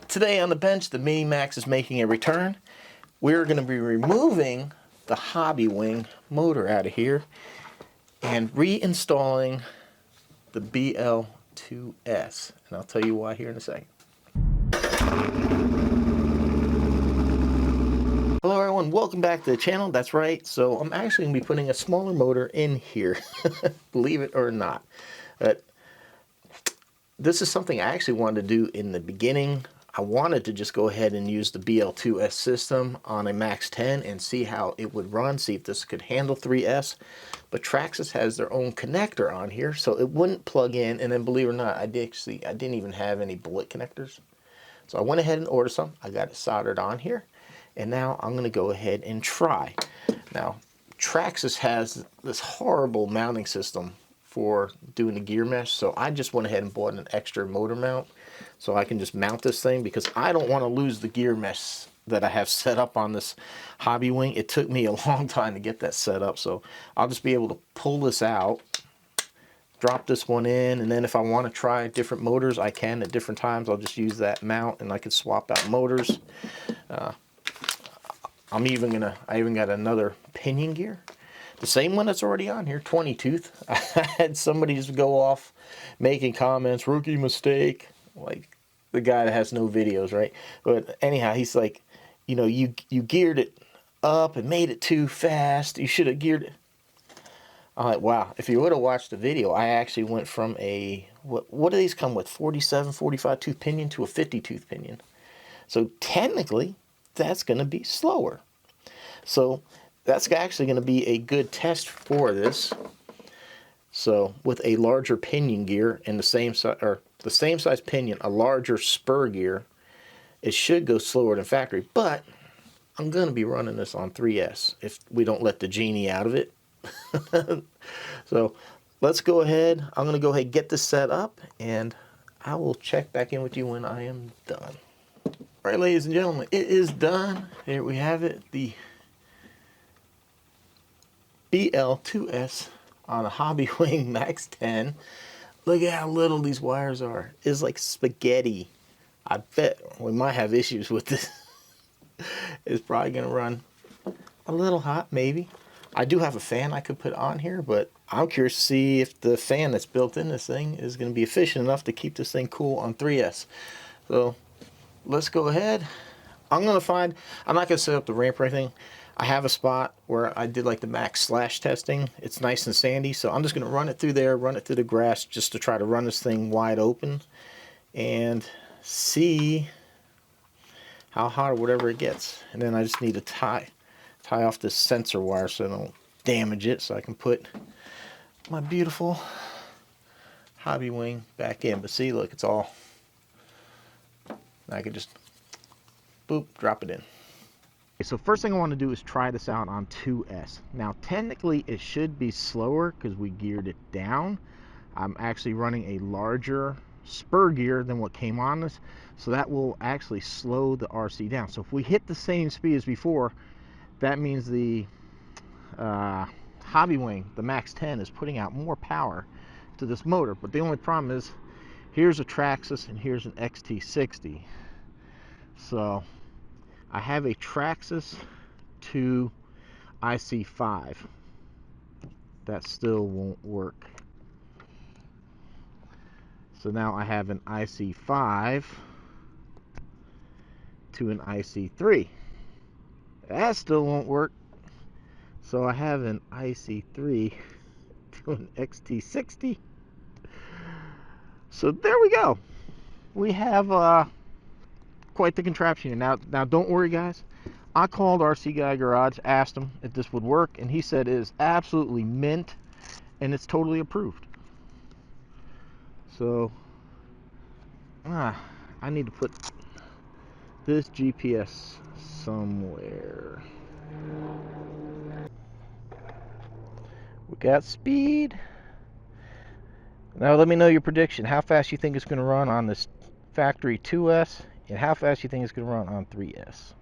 Today on the bench, the Mini Maxx is making a return. We're going to be removing the Hobbywing motor out of here and reinstalling the BL-2S. And I'll tell you why here in a second. Hello everyone, welcome back to the channel. That's right, so I'm actually going to be putting a smaller motor in here, believe it or not. But this is something I actually wanted to do in the beginning. I wanted to just go ahead and use the BL-2S system on a Max10 and see how it would run, see if this could handle 3S. But Traxxas has their own connector on here, so it wouldn't plug in. And then believe it or not, I didn't even have any bullet connectors. So I went ahead and ordered some. I got it soldered on here. And now I'm going to go ahead and try. Now, Traxxas has this horrible mounting system for doing the gear mesh, so I just went ahead and bought an extra motor mount so I can just mount this thing, because I don't want to lose the gear mesh that I have set up on this Hobbywing. It took me a long time to get that set up, so I'll just be able to pull this out, drop this one in, and then if I want to try different motors, I can at different times. I'll just use that mount and I can swap out motors. I even got another pinion gear, the same one that's already on here, 20 tooth. I had somebody just go off making comments, rookie mistake, like the guy that has no videos, right? But anyhow, he's like, you know, you geared it up and made it too fast. You should have geared it. I'm like, wow, if you would have watched the video, I actually went from a, what do these come with, 47, 45 tooth pinion to a 50 tooth pinion. So technically, that's going to be slower. So that's actually going to be a good test for this. So with a larger pinion gear and the same size pinion, a larger spur gear, it should go slower than factory. But I'm going to be running this on 3S if we don't let the genie out of it. So let's go ahead. I'm going to go ahead and get this set up, and I will check back in with you when I am done. All right, ladies and gentlemen, it is done. Here we have it, the BL-2S on a Hobbywing Max10. Look at how little these wires are. It's like spaghetti. I bet we might have issues with this. It's probably going to run a little hot, maybe. I do have a fan I could put on here, but I'm curious to see if the fan that's built in this thing is going to be efficient enough to keep this thing cool on 3S. So let's go ahead. I'm not going to set up the ramp or anything. I have a spot where I did like the max slash testing. It's nice and sandy, so I'm just going to run it through there, run it through the grass, just to try to run this thing wide open and see how hot or whatever it gets. And then I just need to tie off this sensor wire so I don't damage it, so I can put my beautiful Hobbywing back in. But see, look, it's all, I could just boop, drop it in. So first thing I want to do is try this out on 2S. Now technically it should be slower because we geared it down. I'm actually running a larger spur gear than what came on this, so that will actually slow the RC down. So if we hit the same speed as before, that means the Hobbywing, the Max10, is putting out more power to this motor. But the only problem is, here's a Traxxas and here's an XT60. So I have a Traxxas to IC5. That still won't work. So now I have an IC5 to an IC3. That still won't work. So I have an IC3 to an XT60. So there we go. We have quite the contraption here. Now don't worry, guys. I called RC Guy Garage, asked him if this would work, and he said it is absolutely mint and it's totally approved. So I need to put this GPS somewhere. We got speed. Now let me know your prediction. How fast you think it's going to run on this factory 2S, and how fast you think it's going to run on 3S.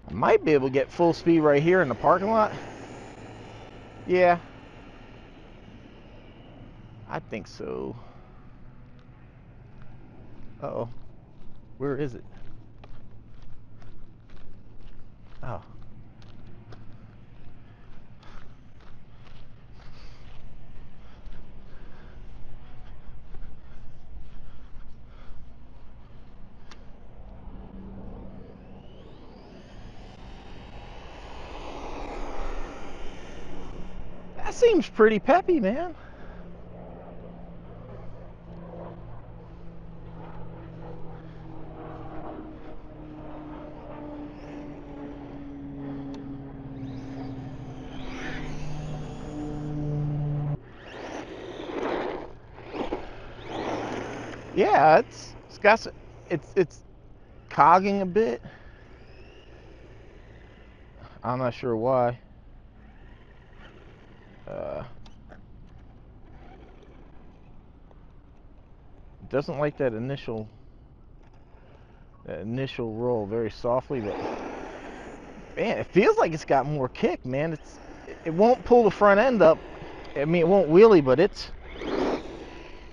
I might be able to get full speed right here in the parking lot. Yeah, I think so. Uh-oh. Where is it? Oh. That seems pretty peppy, man. Yeah, it's got some, it's cogging a bit. I'm not sure why. It doesn't like that initial roll very softly, but man, it feels like it's got more kick, man. It won't pull the front end up. I mean, it won't wheelie, but it's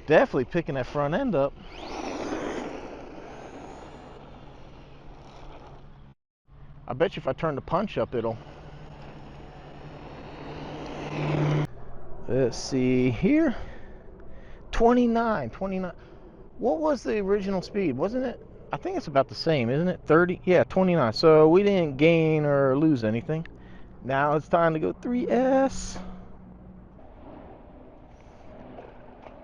definitely picking that front end up. I bet you if I turn the punch up, it'll. Let's see here. 29. What was the original speed? Wasn't it? I think it's about the same, isn't it? 30? Yeah, 29. So we didn't gain or lose anything. Now it's time to go 3S.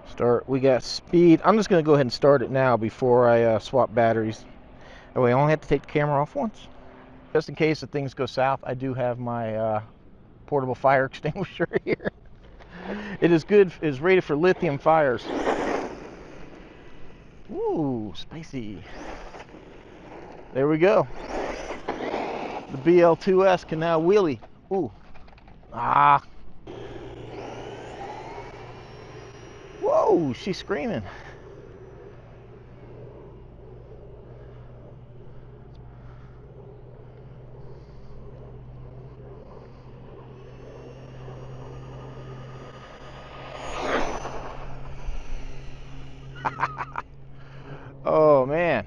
Start. We got speed. I'm just going to go ahead and start it now before I swap batteries. That way I only have to take the camera off once. Just in case if things go south, I do have my portable fire extinguisher here. It is good. It is rated for lithium fires. Ooh, spicy. There we go. The BL-2S can now wheelie. Ooh. Ah. Whoa, she's screaming. Oh, man.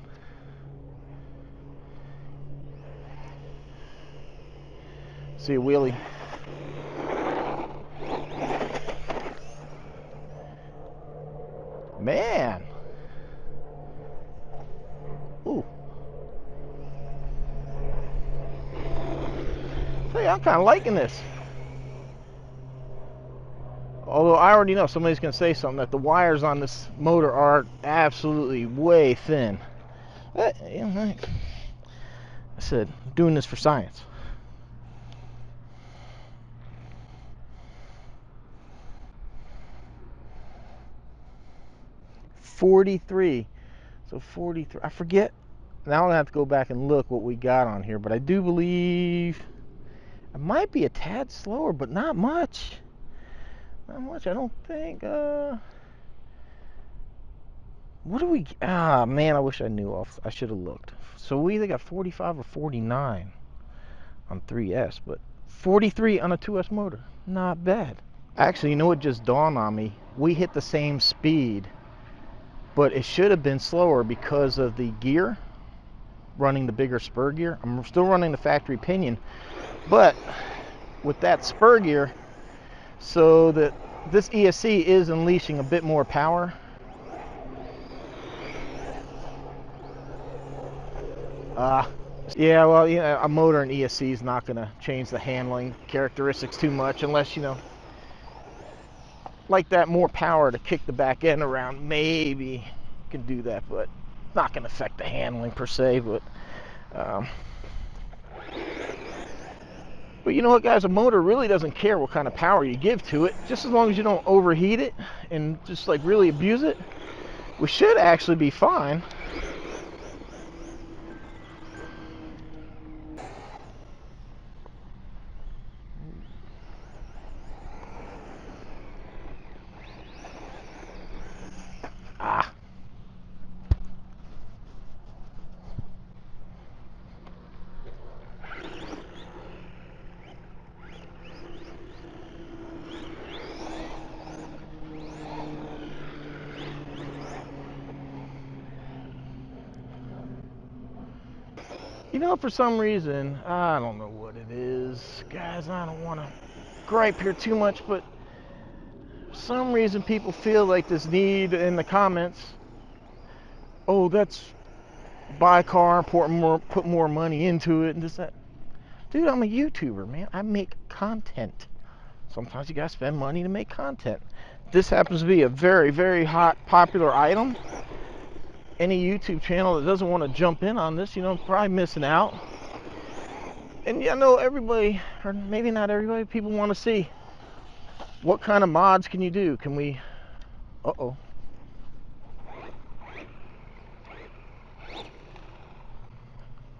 See a wheelie. Man. Ooh. Hey, I'm kind of liking this. Although I already know somebody's going to say something that the wires on this motor are absolutely way thin. But, you know, I said, I'm doing this for science. $43. So 43. I forget. Now I'm going to have to go back and look what we got on here. But I do believe it might be a tad slower, but not much. Not much, I don't think. What do we... Ah, man, I wish I knew off. I should have looked. So we either got 45 or 49 on 3S, but 43 on a 2S motor. Not bad. Actually, you know what just dawned on me? We hit the same speed, but it should have been slower because of the gear, running the bigger spur gear. I'm still running the factory pinion, but with that spur gear, so that this ESC is unleashing a bit more power. Yeah, well, you know, a motor and ESC is not going to change the handling characteristics too much unless, you know, like that more power to kick the back end around. Maybe can do that, but not going to affect the handling per se. But you know what, guys? A motor really doesn't care what kind of power you give to it, just as long as you don't overheat it and just like really abuse it. We should actually be fine. Ah. You know, for some reason, I don't know what it is, guys, I don't want to gripe here too much, but for some reason people feel like this need in the comments, oh, that's buy a car, put more money into it, and this, that. Dude, I'm a YouTuber, man. I make content. Sometimes you gotta spend money to make content. This happens to be a very, very hot, popular item. Any YouTube channel that doesn't want to jump in on this, you know, probably missing out. And yeah, I know everybody, or maybe not everybody, people want to see what kind of mods can you do. Can we, uh-oh.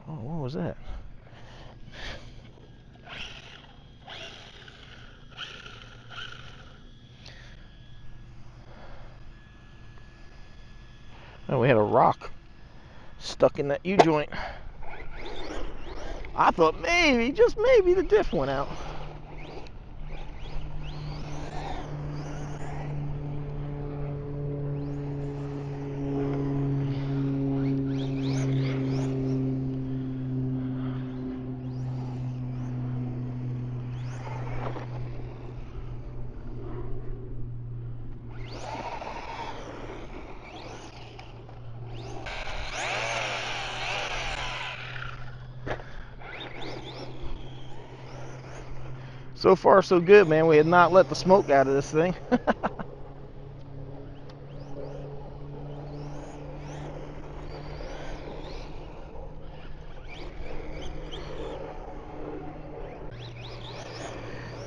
Oh, what was that? Oh, we had a rock stuck in that U-joint. I thought maybe, just maybe, the diff went out. So far, so good, man. We had not let the smoke out of this thing.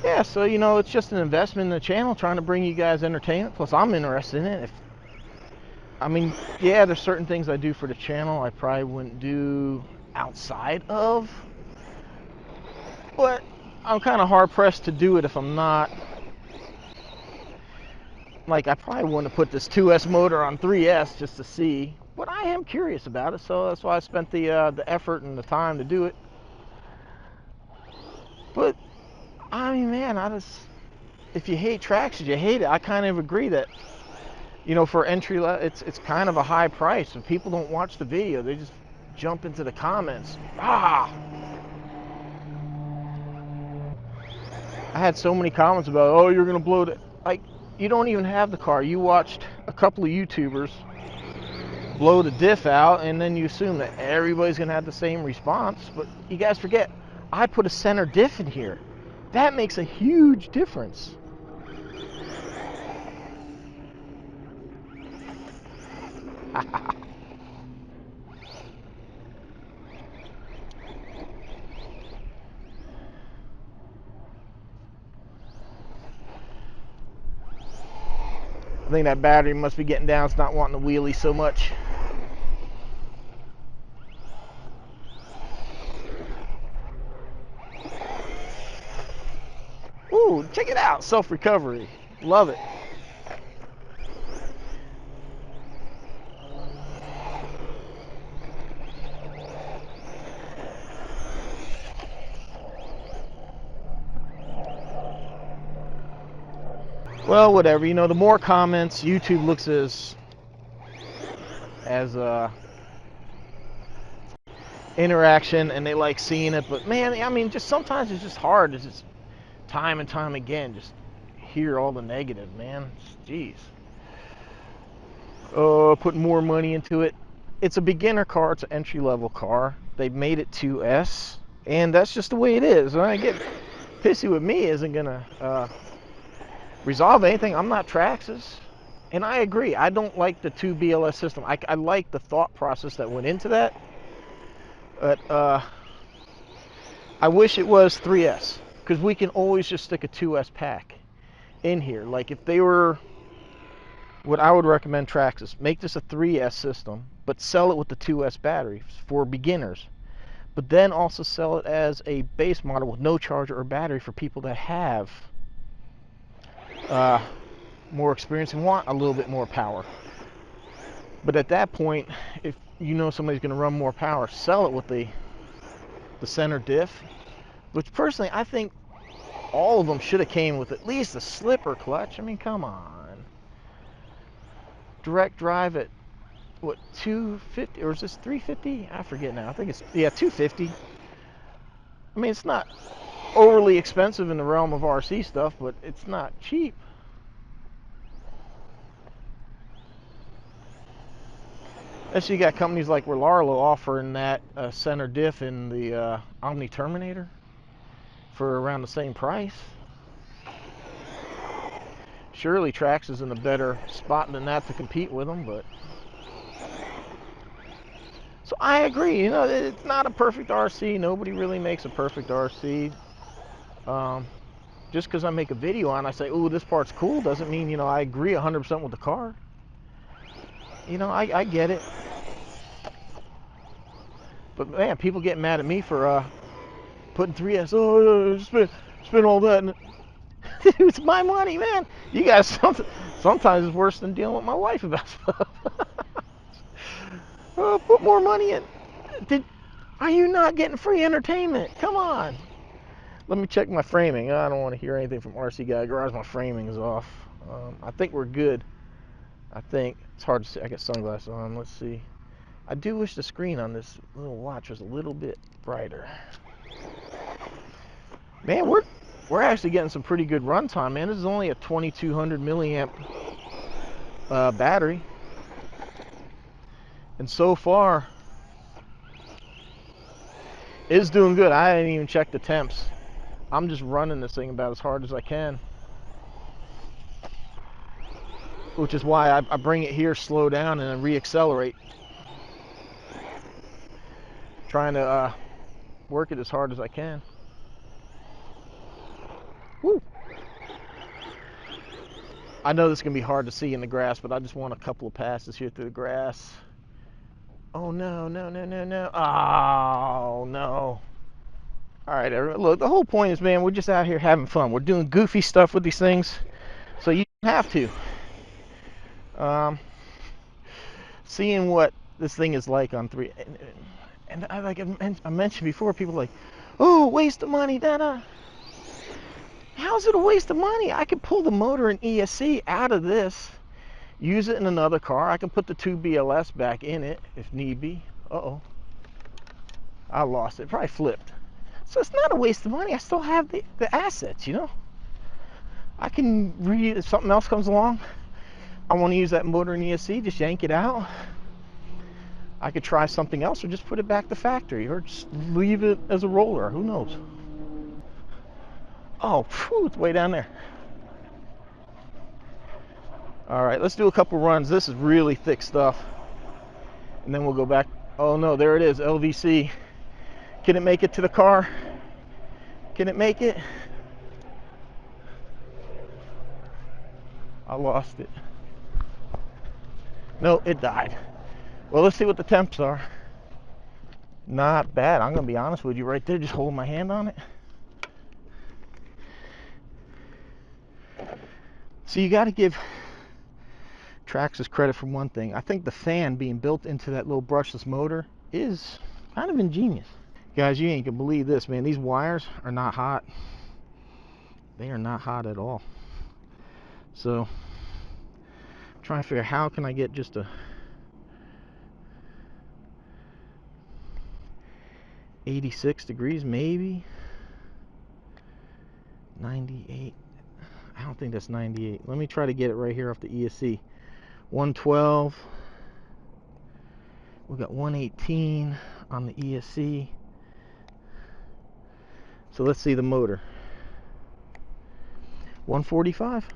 Yeah, so, you know, it's just an investment in the channel, trying to bring you guys entertainment. Plus, I'm interested in it. I mean, yeah, there's certain things I do for the channel I probably wouldn't do outside of. But I'm kind of hard-pressed to do it if I'm not. Like, I probably wouldn't have put this 2S motor on 3S just to see. But I am curious about it, so that's why I spent the effort and the time to do it. But, I mean, man, if you hate Traxxas, you hate it. I kind of agree that, you know, for entry level, it's kind of a high price. If people don't watch the video, they just jump into the comments. I had so many comments about, oh, you're gonna blow it. Like, you don't even have the car. You watched a couple of YouTubers blow the diff out, and then you assume that everybody's gonna have the same response. But you guys forget, I put a center diff in here. That makes a huge difference. I think that battery must be getting down. It's not wanting to wheelie so much. Ooh, check it out. Self-recovery. Love it. Well, whatever. You know, the more comments, YouTube looks as interaction, and they like seeing it. But man, I mean, just sometimes it's just hard to just time and time again just hear all the negative, man. Jeez. Put more money into it. It's a beginner car. It's an entry-level car. They made it 2S, and that's just the way it is. And I get pissy with me isn't gonna resolve anything. I'm not Traxxas, and I agree. I don't like the 2 BLS system. I like the thought process that went into that, but I wish it was 3S, because we can always just stick a 2S pack in here. Like, if they were, what I would recommend Traxxas, make this a 3S system, but sell it with the 2S battery for beginners. But then also sell it as a base model with no charger or battery for people that have more experience and want a little bit more power. But at that point, if you know somebody's going to run more power, sell it with the center diff, which personally I think all of them should have came with at least a slipper clutch. I mean, come on. Direct drive at what, 250, or is this 350? I forget now. I think it's, yeah, 250. I mean, it's not overly expensive in the realm of RC stuff, but it's not cheap. And so you got companies like Larlo offering that center diff in the Omni Terminator for around the same price. Surely Traxxas is in a better spot than that to compete with them, but so I agree. You know, it's not a perfect RC. Nobody really makes a perfect RC. Just because I make a video on, I say, "Ooh, this part's cool," doesn't mean, you know, I agree 100% with the car. You know, I get it. But man, people get mad at me for putting 3S. Oh, spend all that. And it's my money, man. You guys, sometimes it's worse than dealing with my wife about stuff. Oh, put more money in. Are you not getting free entertainment? Come on. Let me check my framing. I don't want to hear anything from RC Guy Garage. My framing is off. I think we're good. I think. It's hard to see. I got sunglasses on. Let's see. I do wish the screen on this little watch was a little bit brighter. Man, we're actually getting some pretty good run time, man. This is only a 2200 milliamp battery. And so far, it's doing good. I didn't even check the temps. I'm just running this thing about as hard as I can. Which is why I bring it here, slow down, and then re-accelerate. Trying to work it as hard as I can. Woo. I know this is going to be hard to see in the grass, but I just want a couple of passes here through the grass. Oh, no, no, no, no, no. Oh, no. All right, everyone. Look, the whole point is, man, we're just out here having fun. We're doing goofy stuff with these things, so you don't have to. Seeing what this thing is like on 3, and I mentioned before, people are like, oh, waste of money, da-da. How's it a waste of money? I could pull the motor and ESC out of this, use it in another car. I can put the 2 BLS back in it if need be. Uh-oh. I lost it. Probably flipped. So it's not a waste of money. I still have the assets, you know? I can if something else comes along, I want to use that motor and ESC, just yank it out. I could try something else or just put it back to factory or just leave it as a roller. Who knows? Oh, phew, it's way down there. All right, let's do a couple runs. This is really thick stuff. And then we'll go back. Oh no, there it is, LVC. Can it make it to the car? Can it make it? I lost it. No, it died. Well, let's see what the temps are. Not bad. I'm gonna be honest with you right there, just holding my hand on it. So you got to give Traxxas credit for one thing. I think the fan being built into that little brushless motor is kind of ingenious. Guys, you ain't gonna believe this, man. These wires are not hot. They are not hot at all. So I'm trying to figure out how can I get just a 86 degrees, maybe 98. I don't think that's 98. Let me try to get it right here off the ESC. 112. We got 118 on the ESC. So let's see the motor. 145.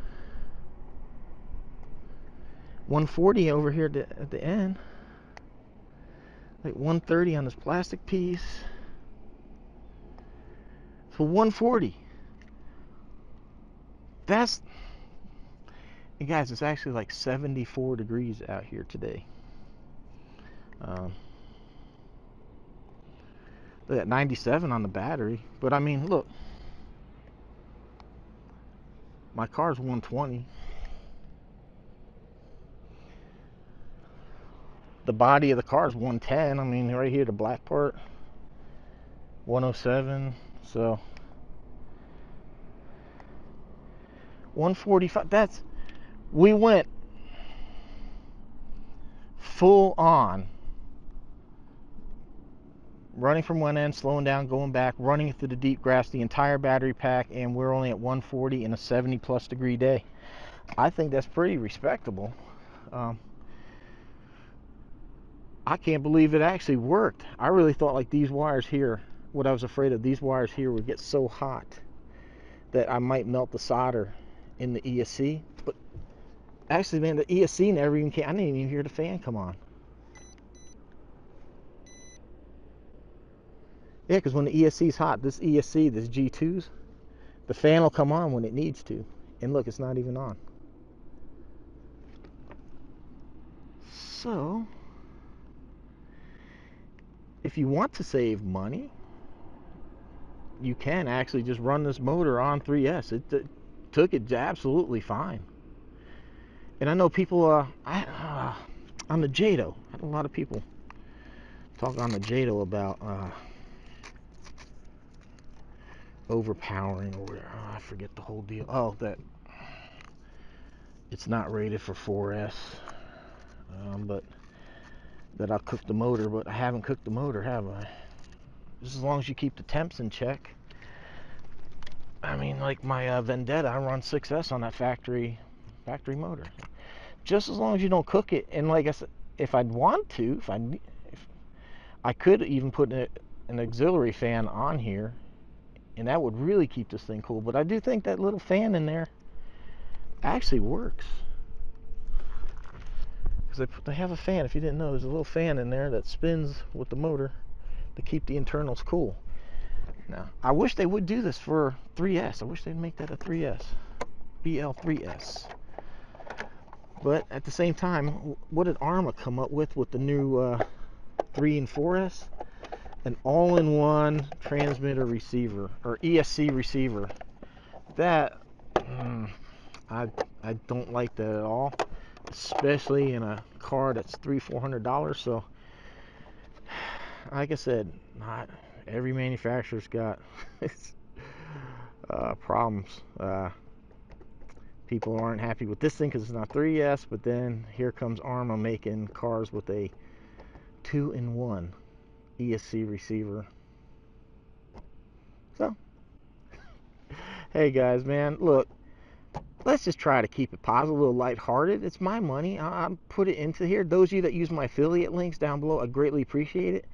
140 over here at the end. Like 130 on this plastic piece. So 140. That's, and guys, it's actually like 74 degrees out here today. Look at 97 on the battery. But I mean, look, my car's 120. The body of the car is 110. I mean, right here, the black part, 107. So 145. That's, we went full on running from one end, slowing down, going back, running it through the deep grass, the entire battery pack, and we're only at 140 in a 70+ degree day. I think that's pretty respectable. I can't believe it actually worked. I really thought like these wires here, what I was afraid of, these wires here would get so hot that I might melt the solder in the ESC. But actually, man, the ESC never even came. I didn't even hear the fan come on. Yeah, because when the ESC is hot, this ESC, this G2s, the fan will come on when it needs to. And look, it's not even on. So, if you want to save money, you can actually just run this motor on 3S. It took it absolutely fine. And I know people, on the JATO, I had a lot of people talk on the JATO about overpowering or whatever. I forget the whole deal. Oh, that it's not rated for 4S, but that I'll cook the motor. But I haven't cooked the motor, have I? Just as long as you keep the temps in check. I mean, like my Vendetta, I run 6S on that factory motor. Just as long as you don't cook it. And like I said, if I'd want to, if I could even put an auxiliary fan on here, and that would really keep this thing cool. But I do think that little fan in there actually works. Because they have a fan, if you didn't know, there's a little fan in there that spins with the motor to keep the internals cool. Now, I wish they would do this for 3S. I wish they'd make that a 3S. BL-3S. But at the same time, what did ARMA come up with the new 3 and 4S? An all-in-one transmitter receiver, or ESC receiver. That, I don't like that at all. Especially in a car that's $300-400. So, like I said, not every manufacturer's got problems. People aren't happy with this thing because it's not 3S, but then here comes ARMA making cars with a 2-in-1 ESC receiver. So, hey guys, man, look, let's just try to keep it positive, a little lighthearted. It's my money. I'll put it into here. Those of you that use my affiliate links down below, I greatly appreciate it.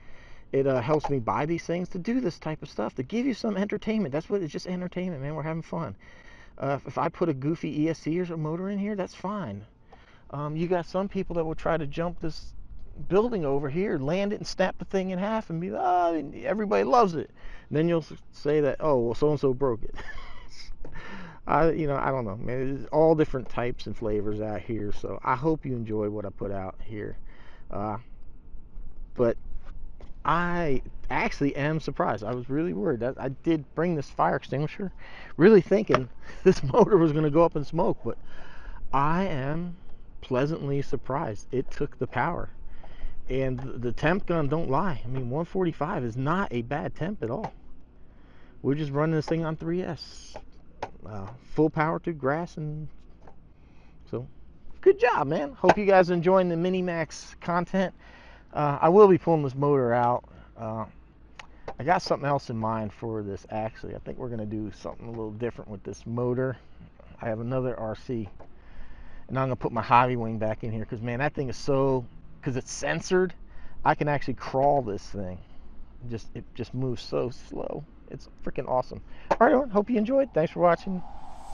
It helps me buy these things to do this type of stuff, to give you some entertainment. That's what it's just, entertainment, man. We're having fun. If I put a goofy ESC or motor in here, that's fine. You got some people that will try to jump this building over here, land it, and snap the thing in half, and be, oh, everybody loves it. And then you'll say that, oh, well, so and so broke it. I don't know, man. There's all different types and flavors out here. So I hope you enjoy what I put out here. But I actually am surprised. I was really worried. I did bring this fire extinguisher, really thinking this motor was going to go up in smoke, but I am pleasantly surprised. It took the power. And the temp gun don't lie. I mean, 145 is not a bad temp at all. We're just running this thing on 3S. Full power through grass, and so good job, man. Hope you guys are enjoying the Mini Maxx content. I will be pulling this motor out. I got something else in mind for this, actually. I think we're going to do something a little different with this motor. I have another RC, and I'm going to put my Hobbywing back in here because, man, that thing is so, because it's censored, I can actually crawl this thing. It just moves so slow. It's freaking awesome. All right, everyone, hope you enjoyed. Thanks for watching.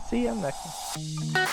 See you next time.